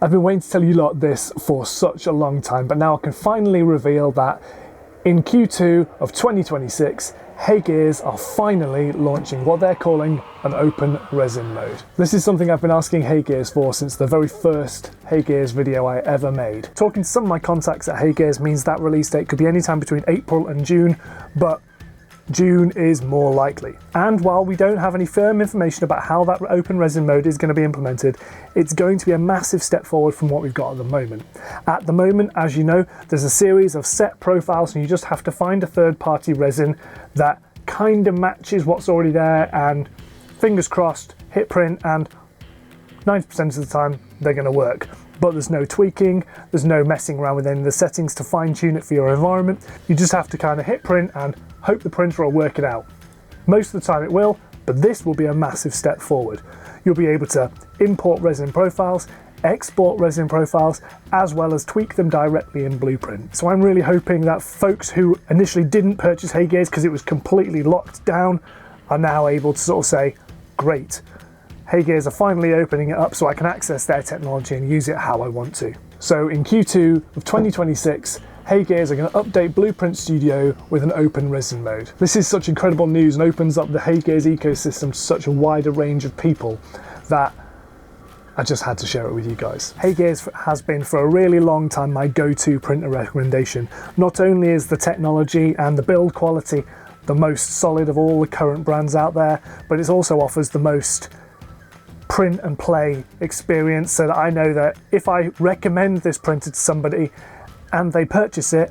I've been waiting to tell you lot this for such a long time, but now I can finally reveal that in Q2 of 2026, HeyGears are finally launching what they're calling an open resin mode. This is something I've been asking HeyGears for since the very first HeyGears video I ever made. Talking to some of my contacts at HeyGears means that release date could be anytime between April and June, but June is more likely. And while we don't have any firm information about how that open resin mode is going to be implemented, it's going to be a massive step forward from what we've got at the moment. At the moment, as you know, there's a series of set profiles and you just have to find a third-party resin that kind of matches what's already there, and fingers crossed, hit print, and 90% of the time they're going to work. But there's no tweaking, there's no messing around with any of the settings to fine-tune it for your environment. You just have to kind of hit print and hope the printer will work it out. Most of the time it will, but this will be a massive step forward. You'll be able to import resin profiles, export resin profiles, as well as tweak them directly in Blueprint. So I'm really hoping that folks who initially didn't purchase HeyGears because it was completely locked down are now able to sort of say, great, HeyGears are finally opening it up so I can access their technology and use it how I want to. So in Q2 of 2026, HeyGears are going to update Blueprint Studio with an open resin mode. This is such incredible news and opens up the HeyGears ecosystem to such a wider range of people that I just had to share it with you guys. HeyGears has been for a really long time my go-to printer recommendation. Not only is the technology and the build quality the most solid of all the current brands out there, but it also offers the most print and play experience, so that I know that if I recommend this printer to somebody and they purchase it,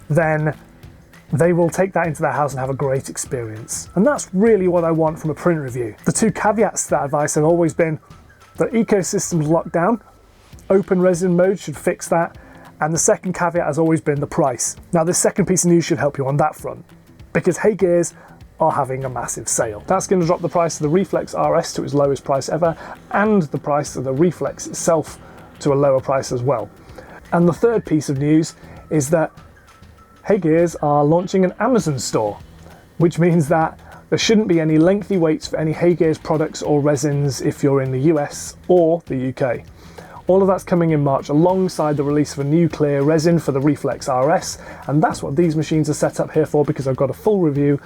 then they will take that into their house and have a great experience. And that's really what I want from a print review. The two caveats to that advice have always been the ecosystem's locked down, open resin mode should fix that, and the second caveat has always been the price. Now this second piece of news should help you on that front, because HeyGears are having a massive sale. That's going to drop the price of the Reflex RS to its lowest price ever, and the price of the Reflex itself to a lower price as well. And the third piece of news is that HeyGears are launching an Amazon store, which means that there shouldn't be any lengthy waits for any HeyGears products or resins if you're in the US or the UK. All of that's coming in March alongside the release of a new clear resin for the Reflex RS, and that's what these machines are set up here for, because I've got a full review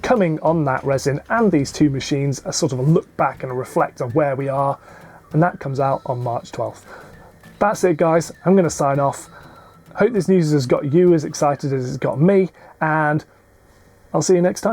coming on that resin and these two machines, a sort of a look back and a reflect of where we are, and that comes out on March 12th. That's it guys, I'm going to sign off. Hope this news has got you as excited as it's got me, and I'll see you next time.